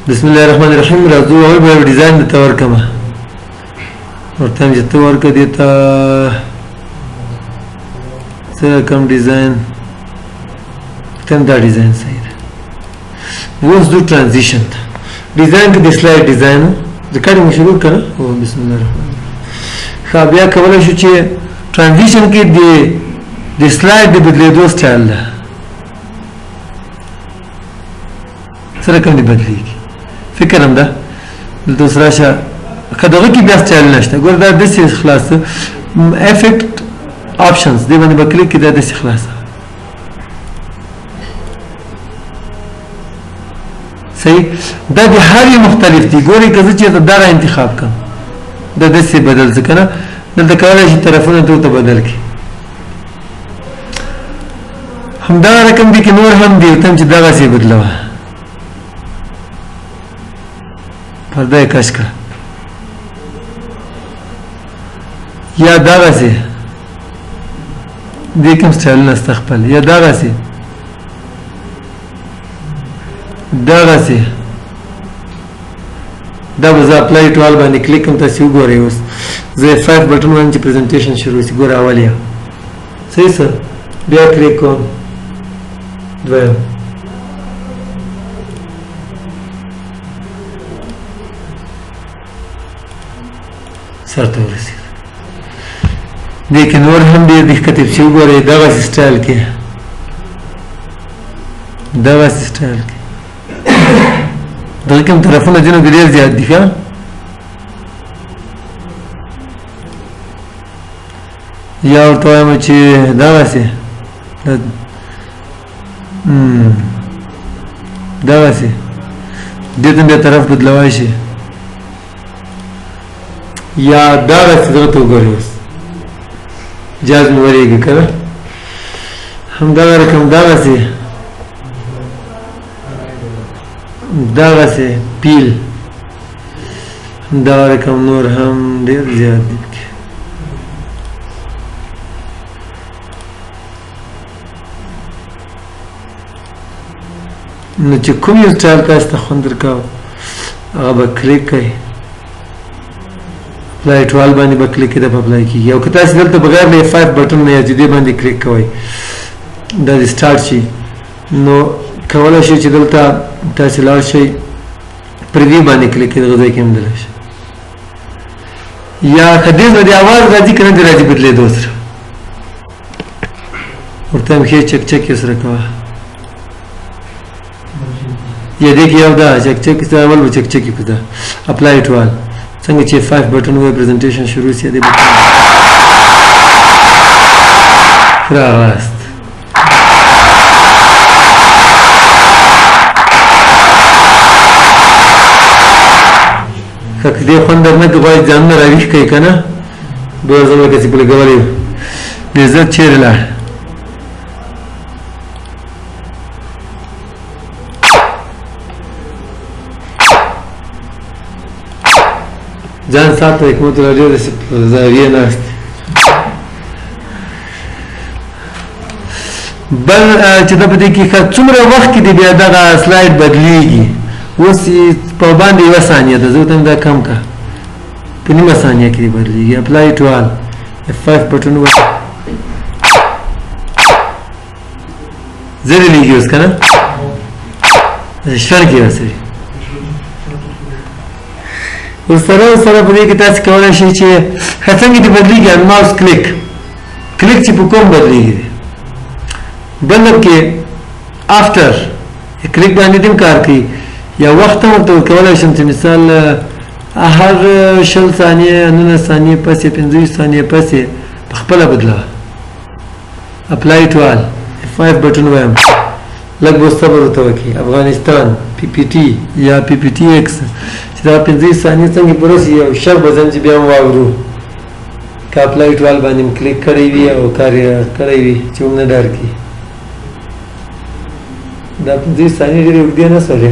بسم الله الرحمن الرحیم راځو اول به ډیزاین د تور کما ورته چې تور کې دیتا سره کوم ډیزاین تم دا ډیزاین صحیح ده اوس دو ترانزیشن ډیزاین کې د سلاید ډیزاین ریکارډینګ شروع کړه او بسم الله الرحمن الرحیم خا بیا کولای شو چې ترانزیشن کې د سلاید د بدلیدو سټایل ده سره کوم دی بدلیږي فکر هم ده دلته سره راشه کداغه کې بیا سټایل نشته ګور دا د څه خلاص افیکټ آپشنز دی باندې به کلیک کړئ د څه خلاص صحیح دا د هر یو مختلف دي ګوري که زه چې دا را انتخاب کړم دا د څه بدل ځکه نه دلته کولای شي طرفونه ته بدل کړي همدا رقم دي کې نور هم دي ته چې دغه څه بدلوه پرده کش کړه یا دغه څه د کوم سټایل نه استخپل یا دغه څه دغه څه دا به زه اپلای ټول باندې کلیک کوم تاسو وګورئ اوس زه 5 بټن باندې پریزنټیشن شروع شي ګوره اولیا صحیح سر بیا کلیک کوم دویم سرته ورسید لیکن نور هم ډېر دقت چې وګورئ دغه سټایل کې دغه سټایل کې دغه کوم طرفونه دي نو ډېر زیات دي ښه یا ورته وایم چې دغسې دغسې دې ته بیا طرف بدلوای شي یا دغسې دغه ته وګورئ اوس جاز مې ورېږي که نه همدغه رقم دغسې دغسې پیل همدغه رقم نور هم ډېر زیات دي پکې نو چې کوم یو سټایل تاسو ته خوند درکاو هغه به کلیک کوئ اپلای ټول باندې به کلیک کړئ په اپلای کېږي او که تاسو دلته بغیر له F5 بټن نه یا دې باندې کلیک کوئ دا دې سټارټ شي نو کولی شئ چې دلته تاسو لاړ شئ پریویو باندې کلیک کړئ دغه ځای کې موندلی شئ یا که دې نه د اواز راځي که نه دې راځي بدلېدو سره ورته هم ښې چک چک یې سره کوه یا دې کې یو دا چک چک سره اول به چک چک یې کړه اپلای ټول څنګه چې 5 بټن وای پریزنټیشن شروع شي دې بټن راست که دې خوند نه کوي ځان نه راويخ کوي کنه دوه ځله کې په لګولې دې زړه چیرې لا ځان ساتو حکمت راډیو د زاویه ناست بل چې دا په دې کې څومره وخت کې دی بیا دغه سلاید بدلیږي اوس په باندې یوه ثانیه ده زه ورته دا کم که په نیمه ثانیه کې بدلیږي اپلای ټول F5 بټن ځلېږي اوس که نه شپږ کې رسوي ورسره په دې کې تاسو کولی شئ چې څنګه دې بدلېږي ماوس کلیک چې په کوم بدلېږي بل کې آفټر کلیک باندې دې کار کوي یا وخت هم ورته کولی شم چې مثال هر 20 ثانیې 19 ثانیې پسې 15 ثانیې پسې په خپله بدلوه اپلای ټول F5 بټن وایم لږ به صبر ورته وکړي افغانستان PPT یا PPTX دا 15 ثانیې څنګه پوره شي یو شب به ځم چې بیا هم واورو که اپلای ټول باندې م کلیک کړی وي او کار یې کړی وي چې هم نه ډار کړي دا 15 ثانیې ډېرې اوږدې نه سړې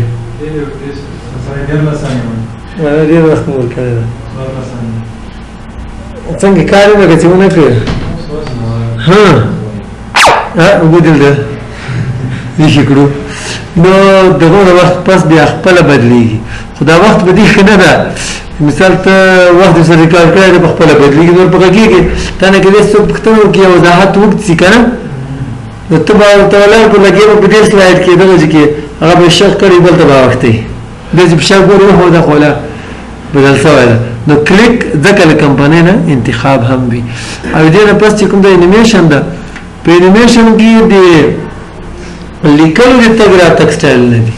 ډېر وخت مو ورکړی ده څنګه کار یې لکه چې ونه کړې وګدل ده ویښې کړو نو دغه وخت پس بیا خپل بدلیږي خدا وخت به دي نه ده مثال ته وخت سره کار کوي په خپل بدلیږي نور په کېږي تا نه کې څه پختنو کې وضاحت وکړي کنه نو ته به تولای په لګي په دې سلاید کې دغه کې هغه به شک کړی بل ته وختي د دې شک ګورو هو دا خوله بدل شوی ده نو کلیک ځکه کمپنی نه انتخاب هم وي او دې نه پس چې کوم د انیمیشن ده په انیمیشن کې د لیکلو د تګ را تک سټایل نه دي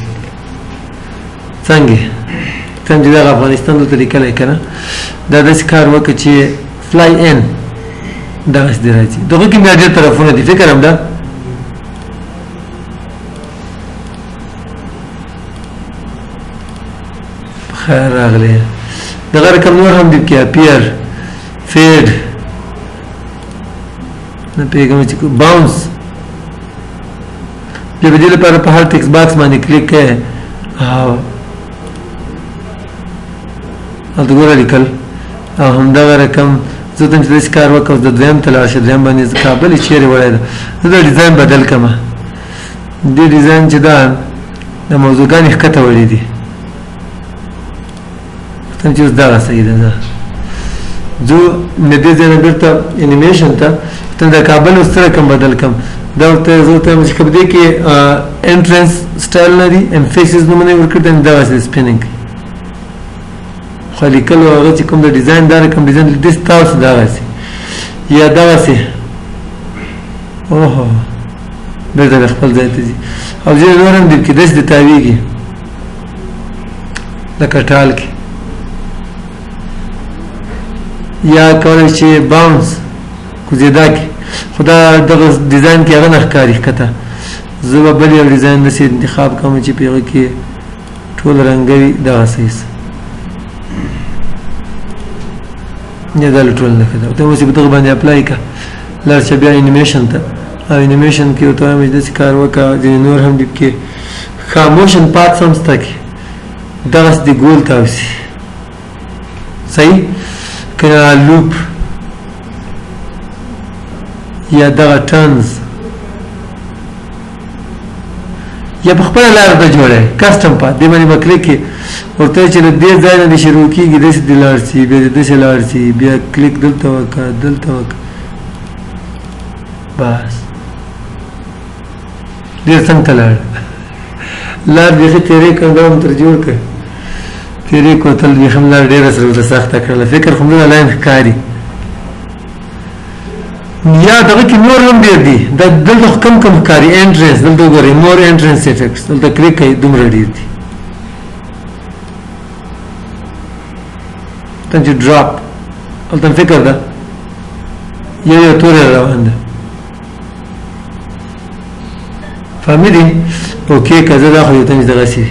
څنګه د افغانستان د طریقه لیکنه دا د کار وکړي چې فلای ان دا اس دی راځي دغه کې مې ډېر طرفونه دي فکر هم ده خیر راغلی دغه رقم نور هم دي کې اپیر فیډ نه پیغام چې باونس د دې لپاره په هر ټیکس باکس باندې کلیک کړئ او الګور لیکل او همدا رقم زه ته چې کار وکړم د دویم تلاش دویم باندې کابل چیرې وړای دا ډیزاین بدل کما دې ډیزاین چې دا د موضوعګان ښکته وړي دي څنګه چې دا صحیح ده جو مې دې ځنه بیرته انیمیشن ته ته د کابل سره کوم بدل کم دا ورته زه ته چې کبدي کې انټرنس سټایل لري امفیسس نومونه ورکړم دا واسه سپینینګ خو لیکل هغه چې کوم د ډیزاین دار کوم ډیزاین د تاسو دا واسه یا دا واسه اوه به خپل ځای ته دي او ځینې نور هم دي چې داس د تاویږي لکه ټال کې یا کولای شي باونس کوزیدا کې خدا دغه ډیزاین کې هغه نه ښکاري کته زه به بل یو ډیزاین نسي انتخاب کوم چې پیغه کې ټول رنگوي دا صحیح نه دا ټول نه کده ته اوس په دغه باندې اپلای کا لار چې بیا انیمیشن ته او انیمیشن کې ته مې د کار وکړه د نور هم د کې خاموشن پات سم ستکي دا د ګول تاسو صحیح کله لوپ یا دغه ټرنز یا په خپل لار به جوړه کسٹم پات دی باندې بکری کې ورته چې د دې ځای نه شروع کیږي د دې لار سي بیا د دې لار سي بیا کلیک دلته وکړه بس ډیر څنګه لار به تیرې کوم تر جوړ کړ تیرې کوتل به هم لار ډیر سره سخته کړل فکر کوم نه لاین ښکاری یا دغه کې نور هم ډیر دي د دلته کم کاری انټرنس دلته ګورئ مور انټرنس افیکټس دلته کلیک کوئ دومره ډیر دي ته ډراپ دلته فکر ده یو تور روان ده فهمیدي اوکې کزه دا خو ته دغه سي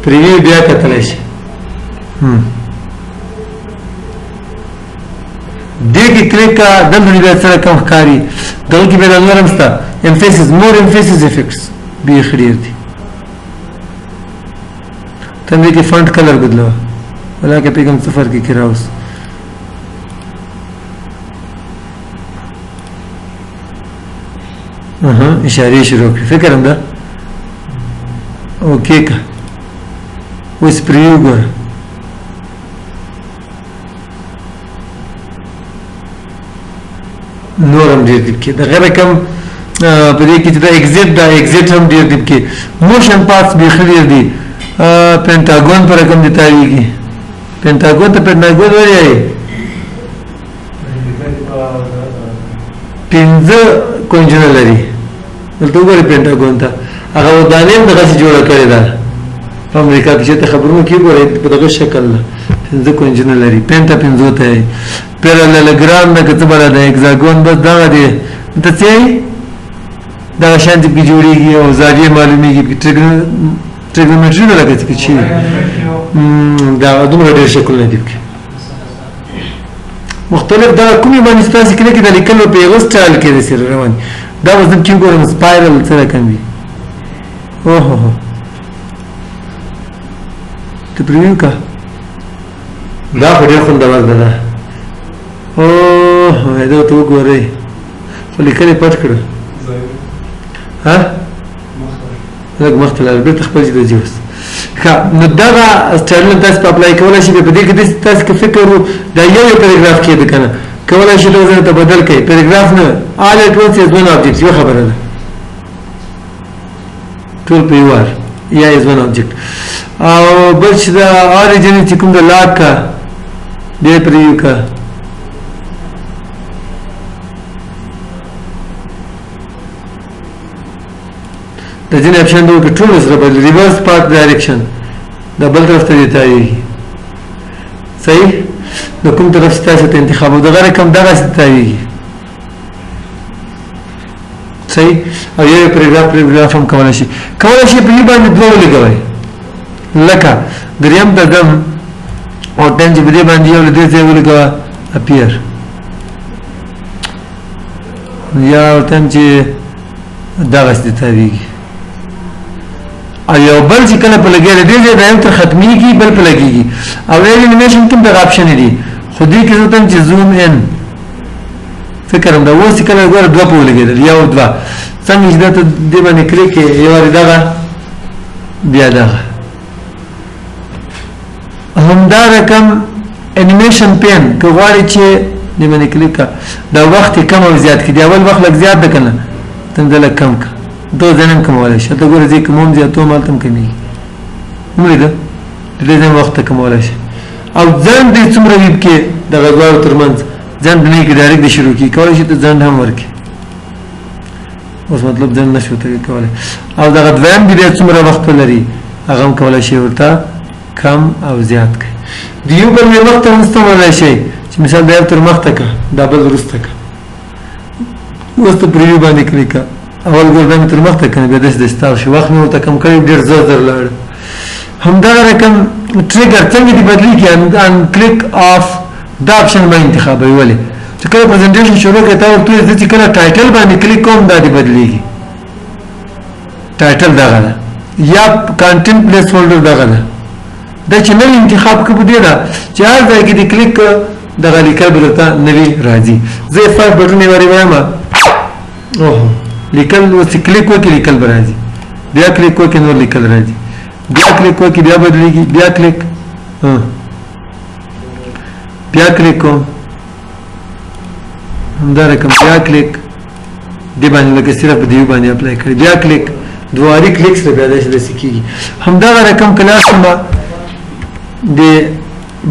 پریوی بیا کتلی شي دیگه کلیک کا دلته بیا سره کم ښکاري دغه کې بیا نور هم شته امفیسس مور امفیسس افیکټس بیا خریر دي ته دې کې فونټ کلر بدلوه ولکه پیغام صفر کې کراوس اشاره شروع کړ فکر هم ده اوکې کا اوس پریو ګوره نورم ډیر دي کې دغه رقم په دې کې چې دا ایگزیټ هم ډیر دي کې موشن پاتس به خلیر دي پینټاګون پر رقم دي تاویږي پینټاګون ته پینټاګون وایي پنځه کونجونه لري دلته وګورئ پینټاګون ته هغه ودانیم دغه څه جوړه کړې ده په امریکا کې چې خبرونه کې ګورئ په دغه شکل پنځه کونجونه لري پینټا پنځو ته پیراللګرام نه کته بل ده هگزاګون بس دا دی ته څه دا شانت کې جوړیږي او زاویه معلومیږي ټریګنومټري نه لګیږي چې دا دومره ډېر شکل نه دي مختلف دا کومي باندې ستاسو کې د لیکلو په یو سټایل کې د سر روان دا وزن کې ګورم سپایرل سره کوي اوه ته پریویو کا دا په ډېر خوندور ده اوه دا ته وګورئ خو لیکلې پټ کړه ها لږ مخته لاړ بیرته خپل ځای ته ځي اوس ښه نو دغه سټایلونه تاسو په اپلای کولی شئ په دې کې داسې تاسو که فکر وو دا یو پیراګراف کېده که نه کولی شئ دغه ځای ته بدل کړئ پیراګراف نه all at once is one object یوه خبره ده ټول په یو وار یا is one object او بل چې د origin چې کوم د لاک کا بیا پرې یو کا د ځینې اپشن دوی په ټولو سره بدل ریورس پارت ډایرکشن د بل طرف ته دی تاویږي صحیح د کوم طرف چې تاسو ته انتخاب او دغه رقم دغسې تاویږي صحیح او یو پیراګراف هم کولی شي په یو باندې دوه ولګوئ لکه دریم ته ځم او ټایم چې په دې باندې یو له دې ځای ولګوه اپیر یا ټایم چې دغسې تاویږي او یو بل چې کله په لګېږي دې ځای د یو تر ختمېږي بل په لګېږي او انیمیشن کې هم دغه اپشن دي خو دې کې زه ته چې زوم ان فکر هم دا اوس چې کله ګوره دوه په ولګېدل یو دوه څنګه چې دا ته دې باندې کلیک کړې یو وارې دغه بیا دغه همدا رقم انیمیشن پین که غواړې چې دې باندې کلیک کړه دا وخت یې کم او زیات کړي د اول وخت لږ زیات ده که نه ته هم دا لږ کم کړه دو ځنه هم کمولی شي هلته ګوره ځای کموم زیاتوم هلته هم کمیږي ولیده د دې ځای وخت ته کمولی شي او ځنډ دې څومره وي کې دغه دواړو تر منځ ځنډ نه کړي ډایرکټ دې شروع کړي کولی شي ته ځنډ هم ورکړي اوس مطلب ځنډ نه شو ته کولی او دغه دویم دې څومره وخت ولري هغه هم کولی شي ورته کم او زیات کړي د یو بل مې مخته هم استعمالولی شي چې مثال دا یو تر مخته کړه دا بل وروسته کړه اوس ته پریویو باندې کلیک کړه اول ګردان تر مخته کنه بیا داسې داسې تاو شي وخت مې ورته کم کړی ډېر زر زر لاړ همدغه رقم ټریګر څنګه دې بدلېږي ان کلیک آف دا اپشن به انتخابوي ولې چې کله پرزنټیشن شروع کړې تا ورته وویل زه چې کله ټایټل باندې کلیک کوم دا دې بدلېږي ټایټل دغه ده یا کانټینټ پلیس هولډر دغه ده دا چې نوی انتخاب که په دې ده چې هر ځای کې دې کلیک دغه لیکل به درته نوي راځي زه F5 بټن یې وارې وایم اوهو لیکل اوس کلیک وکړي لیکل به راځي بیا کلیک وکړي نور لیکل راځي بیا کلیک وکړي بیا بدلېږي بیا کلیک بیا کلیک کوم همدا رقم بیا کلیک دې باندې لکه صرف په دې باندې اپلای کړي بیا کلیک دواري کلیک سره بیا داسې کېږي همدغه رقم کلاس به د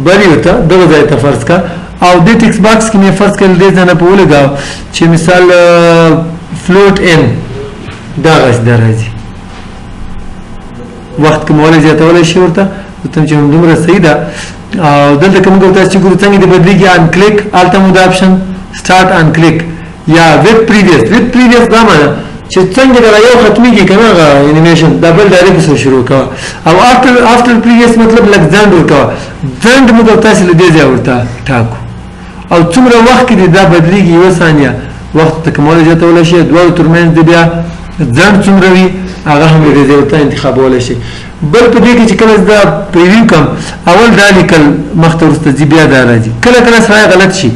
بل یو ته دغه ځای ته فرض کړه او دې ټکس باکس کې مې فرض کړل دې ځای نه په ولګاو چې مثال فلوټ ان دغسې دا راځي وخت کومولی زیاتولی شي ورته ته چې همدومره صحیح ده او دلته که موږ تاسو چې ګورو څنګه دې بدلېږي ان کلیک هلته مو دا اپشن سټارټ ان کلیک یا ویت پریویس دا معنی چې څنګه دغه یو ختمېږي که نه هغه انیمیشن دا بل ډایرکټ سره شروع کوه او افټر پریویس مطلب لږ ځنډ ورکوه ځنډ موږ تاسې له دې ځای ورته ټاکو او څومره وخت کې دې دا بدلېږي یوه ثانیه وخت ته کومولی زیاتولی شي دواړو تر منځ د بیا ځنډ څومره وي هغه هم دې ځای ورته انتخابولی شي بل په دې کې چې کله دا پریویو کم اول دا لیکل مخته وروسته ځي بیا دا راځي کله کله سړی غلط شي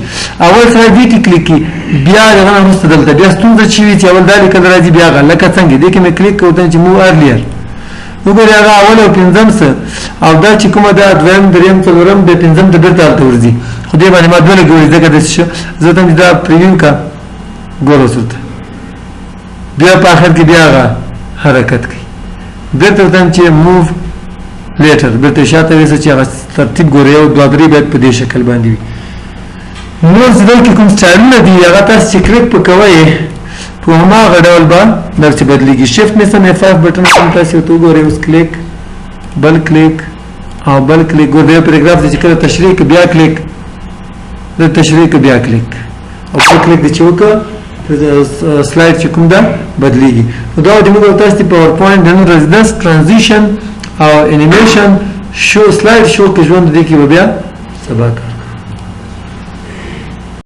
اول سړی دې ته کلیک کړي بیا دغه نه وروسته دلته بیا ستونزه چې وي چې اول دا لیکل راځي بیا هغه لکه څنګه دې کې مې کلیک کړو چې مو ارلیر وګورئ هغه اول او پنځم څه او دا چې کومه دا دویم دریم څلورم د پنځم ته بېرته هلته ورځي خو دې باندې ما دوه لګولي ځکه داسې شو زه ته دا پریویو کا ګوره اوس ورته بیا په آخر کې بیا هغه حرکت کوي بیرته ورته چې موو لیټر بیرته شاته ویسه چې هغه ترتیب ګورئ یو دوه درې باید په دې شکل باندې وي نور چې دلته کوم سټایلونه دي هغه تاسو چې کلیک په کوئ په هماغه ډول به درسې بدلېږي شفټ مې سم F5 بټن کوم تاسې ورته وګورئ اوس کلیک بل کلیک او بل کلیک ګورئ یو پیراګراف دی چې کله تشریح بیا کلیک د تشریح بیا کلیک او بل کلیک دی چې وکړه سلاید چې کوم ده بدلېږي نو دا د موږ تاسو په پاور پوینټ د رزیدنس ترانزیشن او انیمیشن شو سلاید شو کې ژوند دی کې بیا سبا کار